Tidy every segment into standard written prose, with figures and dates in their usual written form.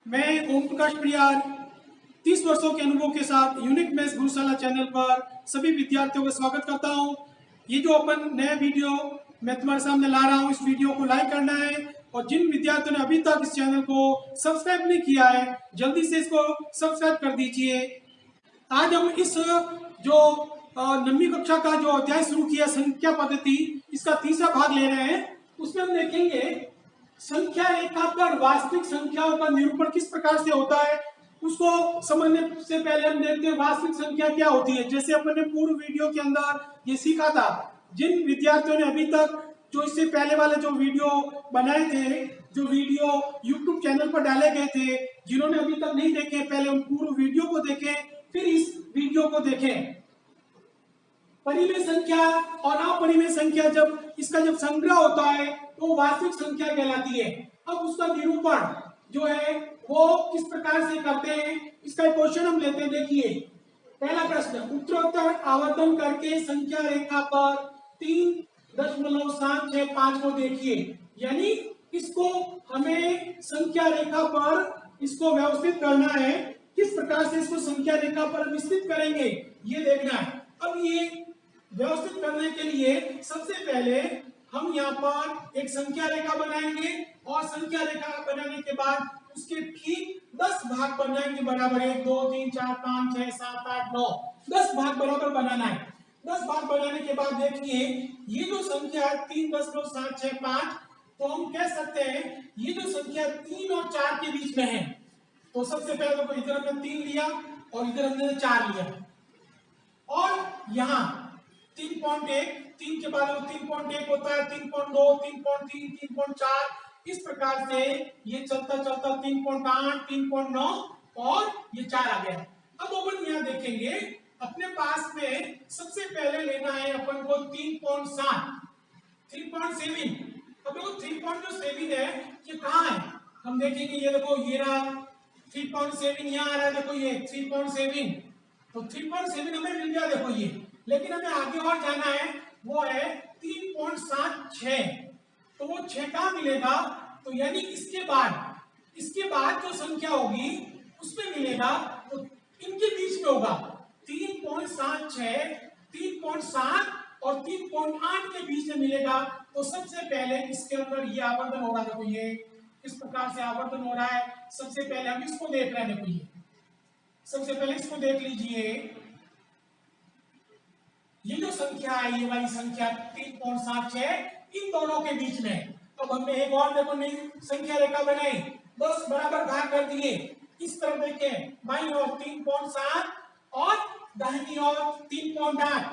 मैं ओम प्रकाश प्रियार 30 वर्षों के अनुभव के साथ यूनिक मैथ्स गुरुशाला चैनल पर सभी विद्यार्थियों का स्वागत करता हूं। ये जो अपन नया वीडियो मैं तुम्हारे सामने ला रहा हूं, इस वीडियो को लाइक करना है और जिन विद्यार्थियों ने अभी तक इस चैनल को सब्सक्राइब नहीं किया है जल्दी से इसको सब्सक्राइब कर दीजिए। आज हम इस जो 9वीं कक्षा का जो अध्याय शुरू किया संख्या पद्धति, इसका तीसरा भाग ले रहे हैं। उसमें हम देखेंगे संख्या रेखा पर वास्तविक संख्याओं का निरूपण किस प्रकार से होता है। उसको समझने से पहले हम देखते हैं वास्तविक संख्या क्या होती है। जैसे अपन ने पूर्व वीडियो के अंदर ये सीखा था, जिन विद्यार्थियों ने अभी तक जो इससे पहले वाले जो वीडियो बनाए थे, जो वीडियो YouTube चैनल पर डाले गए थे, जिन्होंने अभी तक नहीं देखे पहले उन पूर्व वीडियो को देखें, फिर इस वीडियो को देखें। परिमेय संख्या और अपरिमेय संख्या जब संग्रह होता है तो वास्तविक संख्या कहलाती है। अब उसका निरूपण जो है वो किस प्रकार से करते हैं, इसका क्वेश्चन हम लेते हैं। देखिए पहला प्रश्न, उत्तरोत्तर आवर्तन करके संख्या रेखा पर 3.765 को देखिए। यानी इसको हमें संख्या रेखा पर इसको व्यवस्थित करना है। किस प्रकार से इसको संख्या रेखा पर विस्तृत करेंगे ये देखना है। अब ये व्यवस्थित करने के लिए सबसे पहले हम यहाँ पर एक संख्या रेखा बनाएंगे और संख्या रेखा बनाने के बाद उसके ठीक 10 भाग बनाएंगे बराबर। 1 2 3 4 5 6 7 8 9 10 भाग बराबर बनाना है। 10 भाग बनाने के बाद देखिए ये जो संख्या है 3.765, तो हम कह सकते हैं ये जो संख्या 3 और 4 के बीच में है। तो सबसे पहले तो इधर हमने 3 लिया और इधर हमने 4 लिया और यहाँ 3.1, 3 के बाद 3.1 होता है, 3.2, 3.3, 3.4, इस प्रकार से ये चलता चलता 3.8, 3.9 और ये 4 आ गया। अब अपन यहाँ देखेंगे अपने पास में सबसे पहले लेना है अपन को 3.7, 3.7। अब देखो 3.7 है ये कहाँ है, हम देखेंगे ये देखो ये रहा 3.7 यहाँ आ रहा है। देखो ये 3.7, तो 3.7 हमें मिल गया। देखो ये, लेकिन हमें आगे और जाना है, वो है 3.76। तो वो 6 कहाँ मिलेगा, तो यानी इसके बाद जो संख्या होगी उसमें मिलेगा, तो इनके बीच में होगा 3.76, 3.7 और 3.8 के बीच में मिलेगा। तो सबसे पहले इसके अंदर ये आवर्तन होगा। देखो ये इस प्रकार से आवर्तन हो रहा है। सबसे पहले हम इसको देख रहे हैं। देखो ये सबसे पहले इसको देख लीजिए, ये जो संख्या है ये वाली संख्या 3.76 इन दोनों के बीच में। अब हमने एक और देखो नई संख्या रेखा बनाई, 10 बराबर भाग कर दिए। इस तरफ देखें, बाईं ओर 3.7 और दाहिनी ओर 3.8।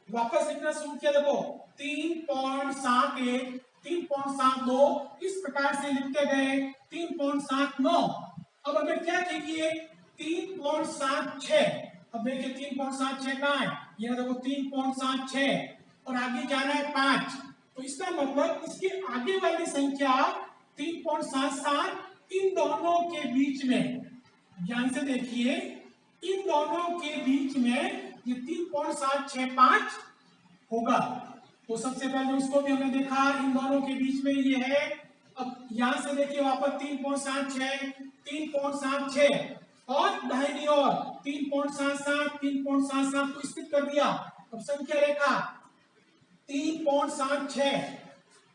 वापस लिखना शुरू किया, देखो 3.71, 3.72, इस प्रकार से लिखते गए 3.79। अब हमें क्या चाहिए, 3.76। अब देखिए 3.76 कहाँ है, ये देखो 3.76 और आगे जाना है 5। तो इसका मतलब इसके आगे वाली संख्या 3.77 इन दोनों के बीच में, ध्यान से देखिए, इन दोनों के बीच में ये 3.765 होगा। तो सबसे पहले उसको भी हमने देखा, इन दोनों के बीच में ये है। अब यहां से देखिए वापस 3.76, 3.76 और दाहिनी ओर 3.77, 3.77 को स्थित कर दिया। अब संख्या रेखा 3.76,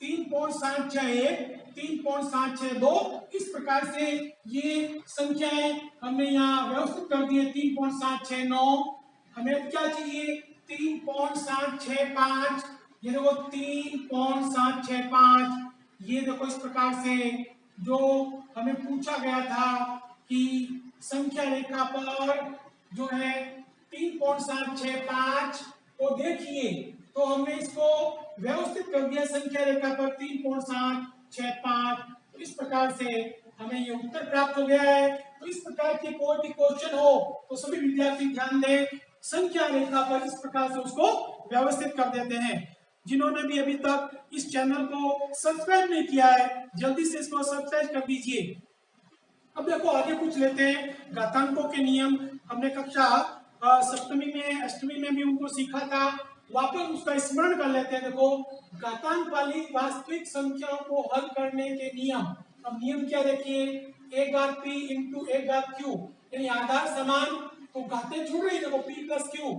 3.761, 3.762, इस प्रकार से ये संख्याएं हमने यहाँ व्यवस्थित कर दी है। 3.769, हमें क्या चाहिए, 3.765, ये देखो 3.765। ये देखो इस प्रकार से जो हमें पूछा गया था कि संख्या रेखा पर जो है 3.765 को देखिए, तो हमने इसको व्यवस्थित कर दिया संख्या रेखा पर 3.765। तो इस प्रकार से हमें ये उत्तर प्राप्त हो गया है। तो इस प्रकार के कोई भी क्वेश्चन हो तो सभी विद्यार्थी ध्यान दें, संख्या रेखा पर इस प्रकार से उसको व्यवस्थित कर देते हैं। जिन्होंने भी अभी तक इस चैनल को सब्सक्राइब नहीं किया है जल्दी से इसको सब्सक्राइब कर दीजिए। अब देखो आगे कुछ लेते हैं घातांकों के नियम। हमने कक्षा सप्तमी में अष्टमी में भी उनको सीखा था, वापस उसका स्मरण कर लेते हैं। देखो घातांक वाली वास्तविक संख्याओं को हल करने के नियम। अब नियम क्या देखिए, एक घात p इंटू एक घात q, यानी आधार समान तो घातें जुड़ रही है, देखो p प्लस q।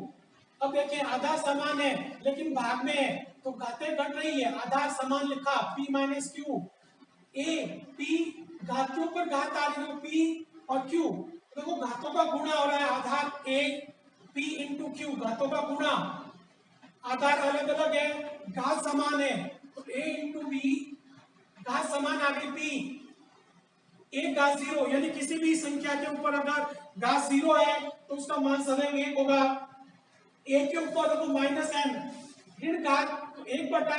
अब देखिए आधार समान है लेकिन भाग में है तो घातें घट रही है, आधार समान लिखा p minus q, a p घात के ऊपर घात आ रही है p और q, देखो घातों का गुणा हो रहा है, आधार a p इंटू q, घातों का गुणा, आधार अलग अलग है, घात समान है तो a इंटू b, घात समान आ गई p, एक घात जीरो, यानी किसी भी संख्या के ऊपर अगर घात जीरो है तो उसका मान सदैव एक होगा। एक के ऊपर देखो माइनस एन, ऋण घात तो एक बटा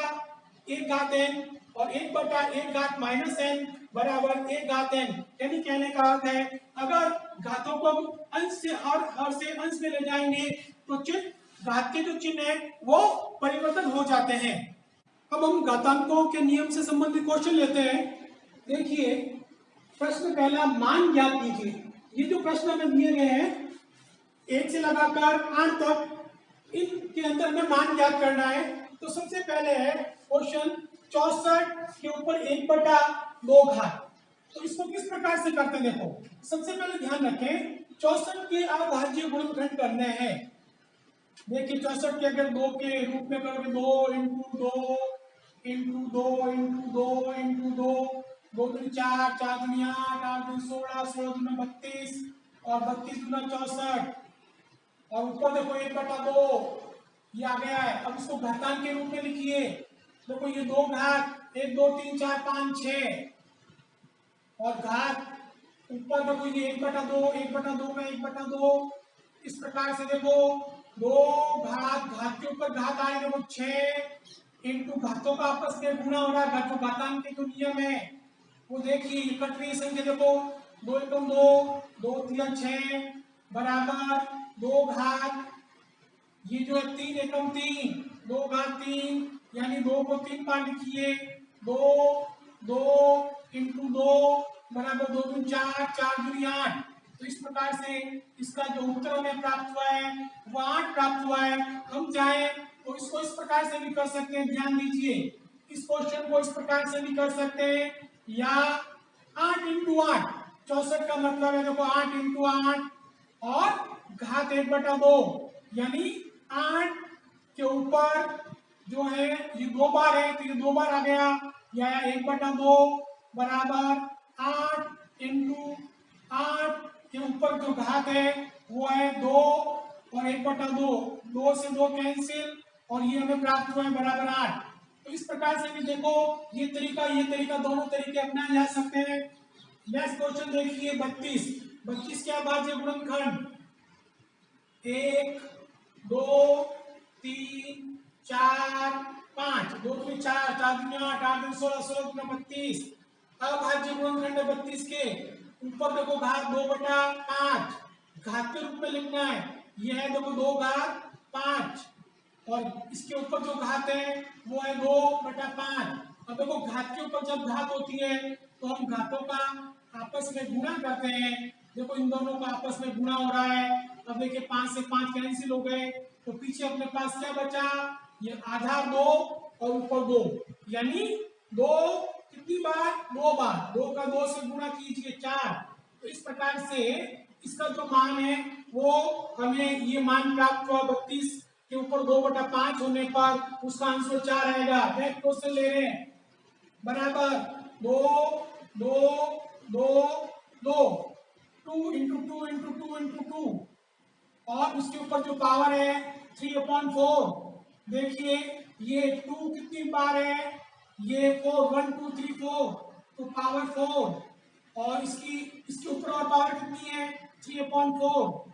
एक घात एन और एक बटा एक घात माइनस एन बराबर एक घात एन, यानी कहने का अर्थ है अगर घातों को अंश से हर से अंश में ले जाएंगे तो चिन्ह घात के जो चिन्ह है वो परिवर्तन हो जाते हैं। अब हम घातांकों के नियम से संबंधित क्वेश्चन लेते हैं। देखिए प्रश्न पहला, मान ज्ञात कीजिए। ये जो प्रश्न हमें दिए गए हैं 1 से लगाकर 8 तक, इनके अंदर हमें मान ज्ञात करना है। तो सबसे पहले है क्वेश्चन 64 के ऊपर 1/2 घात। तो इसको किस प्रकार से करते हैं, देखो सबसे पहले ध्यान रखें 64 के अभाज्य गुणनखंड करने हैं। देखिए 64 के अगर 2 के रूप में करोगे 2 इंटू 2 इंटू 2 इंटू 2 इंटू 2, 2 दूनी 4, 4 दूनी 8, 8 दूनी 16, 16 दूनी 32 और 32 दूना 64 और ऊपर देखो 1/2 ये आ गया है। अब इसको घातांक के रूप में लिखिए, देखो ये 2 घात 1 2 3 4 5 6 और घात ऊपर देखो ये 1/2 1/2 में 1/2, इस प्रकार से देखो 2 घात, घात के ऊपर घात आ रही है, देखो 6 इंटू घातों का आपस में गुणा हो रहा है, जो घातांक के जो नियम है वो देखिए कट रही संख्या, देखो 2 एकम 2 2 3 6 बराबर 2 घात, ये जो है 3 एकम 3 2 घात 3, यानी 2 को 3 बार लिखिए, 2 2 इंटू 2 बराबर 2 दूनी 4, 4 दूनी 8। तो इस प्रकार से इसका जो उत्तर हमें प्राप्त हुआ है वो 8 प्राप्त हुआ है। हम चाहे तो इसको इस प्रकार से भी कर सकते हैं, ध्यान दीजिए इस क्वेश्चन को इस प्रकार से भी कर सकते हैं, या 8 इंटू 8, 64 का मतलब है देखो 8 इंटू 8 और घात 1/2, यानी 8 के ऊपर जो है ये 2 बार है तो ये 2 बार आ गया, या 1/2 बराबर 8 इंटू 8 के ऊपर जो घात है वो है 2 और 1/2, 2 से 2 कैंसिल और ये हमें प्राप्त हुआ है बराबर 8। तो इस प्रकार से भी देखो ये तरीका दोनों तरीके अपनाए जा सकते हैं। नेक्स्ट क्वेश्चन देखिए 32 के अभाज्य गुणनखंड 1 2 3 4 5, 2 दूनी 4, 4 दूनी 8, 8 दूनी 16, 16 दूनी 32, अभाज्य गुणनखंड 32 के ऊपर देखो घात 2/5, घात के रूप में लिखना है, यह है देखो 2 घात 5 और इसके ऊपर जो घात है वो है 2/5। अब देखो घात के ऊपर जब घात होती है तो हम घातों का आपस में गुणा करते हैं, देखो इन दोनों का आपस में गुणा हो रहा है। अब देखिए 5 से 5 कैंसिल हो गए तो पीछे अपने पास क्या बचा, ये आधार 2 और ऊपर 2, यानी 2 कितनी बार, 2 बार, 2 का 2 से गुणा कीजिए 4। तो इस प्रकार से इसका जो मान है वो हमें ये मान प्राप्त हुआ 32 के ऊपर 2/5 होने पर उसका आंसर 4 आएगा। नेक्स्ट क्वेश्चन ले रहे हैं बराबर 2 2 2 2 2 इंटू 2 इंटू 2 इंटू 2 और उसके ऊपर जो पावर है 3/4। देखिए ये 2 कितनी बार है, ये 4 1 2 3 4 तो पावर 4 और इसके ऊपर और पावर कितनी है 3/4।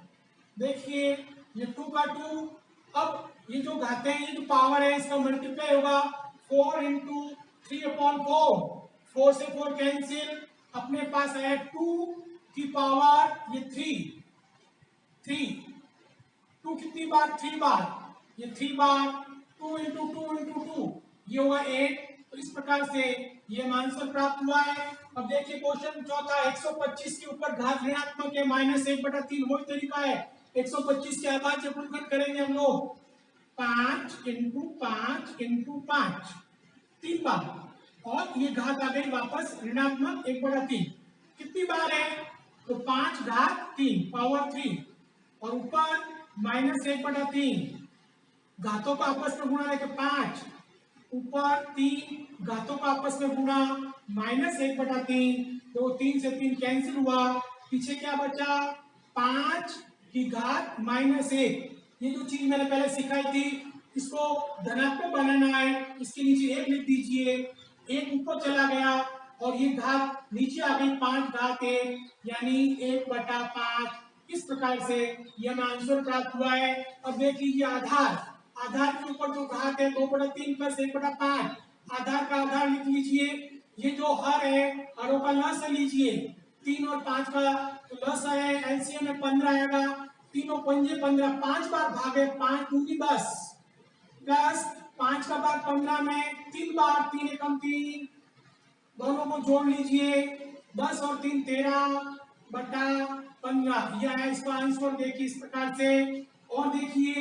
देखिए ये 2 का 2, अब ये जो घाते हैं ये जो पावर है इसका मल्टीप्लाई होगा 4 इंटू 3/4, 4 से 4 कैंसिल, अपने पास है 2 की पावर ये 3 2 कितनी बार 3 बार, ये 3 बार 2 इंटू 2 इंटू 2 ये होगा 8। तो इस प्रकार से ये आंसर प्राप्त हुआ है। अब देखिए क्वेश्चन चौथा 125 के ऊपर घात ऋणात्मक है -1/3, वही तरीका है 125 के अभाज्य गुणनखंड करेंगे हम लोग 5 इंटू 5 इंटू 5 3 बार और ये घात आ गई वापस ऋणात्मक 1/3। कितनी बार है, तो 5 घात 3 पावर 3 और ऊपर -1/3 घातों का आपस में गुणा लेके 5 ऊपर 3 घातों का आपस में गुणा -1/3 तो 3 से 3 कैंसिल हुआ, पीछे क्या बचा 5 की घात -1। ये जो चीज मैंने पहले सिखाई थी इसको धनात्मक बनाना है, इसके नीचे 1 लिख दीजिए, 1 ऊपर चला गया और ये घात नीचे आ गई 5 घात 1 यानी 1/5। इस प्रकार से ये हमें आंसर प्राप्त हुआ है। अब देख लीजिए आधार के ऊपर जो घात है 2/3 + 1/5 आधार का आधार लिख लीजिए। ये जो हर है हरों का लस लीजिए, 3 और 5 का लस है, एलसीएम में 15 आएगा, तीनों पंजे 15, 5 बार भागे 5 दूनी 10 प्लस 5 का भाग 15 में 3 बार 3 एकम 3, दोनों को जोड़ लीजिए 10 और 3 13/15। यह है इसका आंसर। देखिए इस प्रकार से और देखिए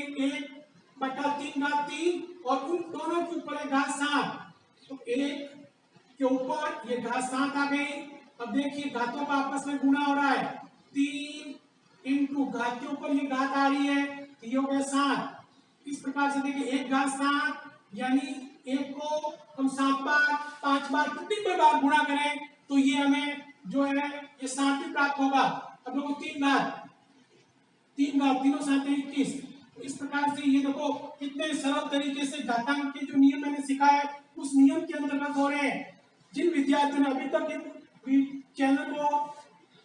1/3 और उन दोनों के ऊपर है घात 7 तो 1 के ऊपर ये घात 7 आ गई। अब देखिए घातों का आपस में गुणा हो रहा है, 3 इंटू घात के ऊपर ये घात आ रही है तो ये हो गया 7। इस प्रकार से देखिए 1 घात 7 यानी 1 को हम 7 बार 5 बार कितनी बार गुणा करें तो ये हमें जो है ये 7 ही प्राप्त होगा। अब देखो 3 घात तीनों 7 21। तो इस प्रकार से ये देखो कितने सरल तरीके से घातांक के जो नियम मैंने सिखाया उस नियम के अंतर्गत हो रहे हैं। जिन विद्यार्थियों ने अभी तक चैनल को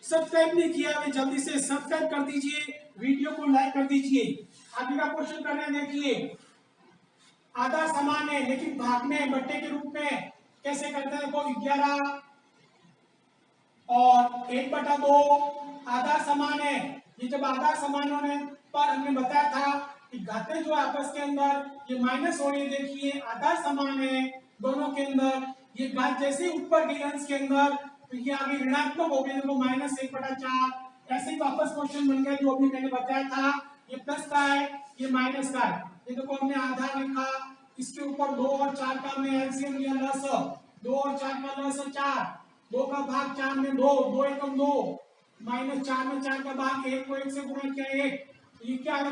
सब्सक्राइब नहीं किया वे जल्दी से सब्सक्राइब कर दीजिए, वीडियो को लाइक कर दीजिए। आगे का क्वेश्चन कर रहे हैं, देखिए आधा समान है लेकिन भागने बट्टे के रूप में कैसे करते हैं। देखो 11 और 1/2 आधा समान है। ये जब आधा समान होने पर हमने बताया था कि घातें जो आपस के अंदर ये माइनस हो रही है। देखिए आधा समान है दोनों के अंदर, ये घात जैसे ऊपर गई अंश के अंदर तो ये आगे ऋणात्मक हो गई, देखो -1/4। ऐसे ही वापस क्वेश्चन बन गया जो अभी मैंने बताया था, ये प्लस का है ये माइनस का है। ये देखो हमने आधा लिखा, इसके ऊपर 2 और 4 का हमने एलसीएम लिया लस, 2 और 4 का लस 4, 2 का भाग 4 में 2, 2 एकम 2 -4 में 4 का भाग 1 को 1 से गुणा किया 1, ये क्या है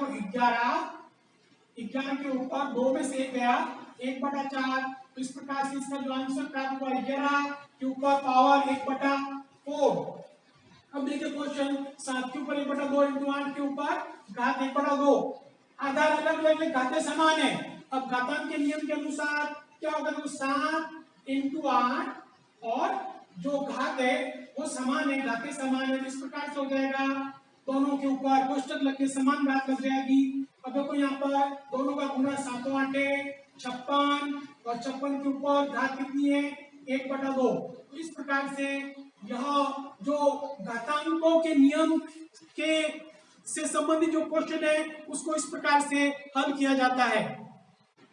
11 के ऊपर 2 में से 1 गया 1/4। तो इस प्रकार से इसका जो आंसर प्राप्त हुआ 11 के ऊपर पावर 1/4। अब देखिए क्वेश्चन 7 के ऊपर 1/2 इंटू 8 के ऊपर घात 1/2, आधार अलग अलग घातें समान है। अब घातांक के नियम के अनुसार क्या होगा, तो 7 इंटू 8 और जो घात है वो समान है, घातें समान है। इस प्रकार से हो जाएगा दोनों के ऊपर कोष्टक लग के समान घात लग जाएगी। अब देखो यहाँ पर दोनों का गुणा 7 8 56 और 56 के ऊपर घात कितनी है 1/2। तो इस प्रकार से यह जो घातांकों के नियम के से संबंधित जो क्वेश्चन है उसको इस प्रकार से हल किया जाता है।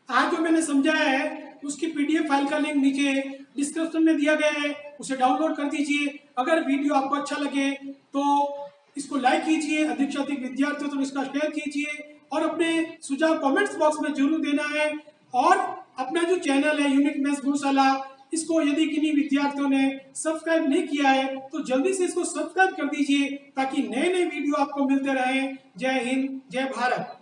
आज जो मैंने समझाया है उसकी पीडीएफ फाइल का लिंक नीचे डिस्क्रिप्शन में दिया गया है, उसे डाउनलोड कर दीजिए। अगर वीडियो आपको अच्छा लगे तो इसको लाइक कीजिए, अधिक से अधिक विद्यार्थियों तक इसका शेयर कीजिए और अपने सुझाव कमेंट्स बॉक्स में जरूर देना है। और अपना जो चैनल है यूनिक मैथ्स गुरुशाला, इसको यदि किन्हीं विद्यार्थियों ने सब्सक्राइब नहीं किया है तो जल्दी से इसको सब्सक्राइब कर दीजिए ताकि नए नए वीडियो आपको मिलते रहे। जय हिंद, जय भारत।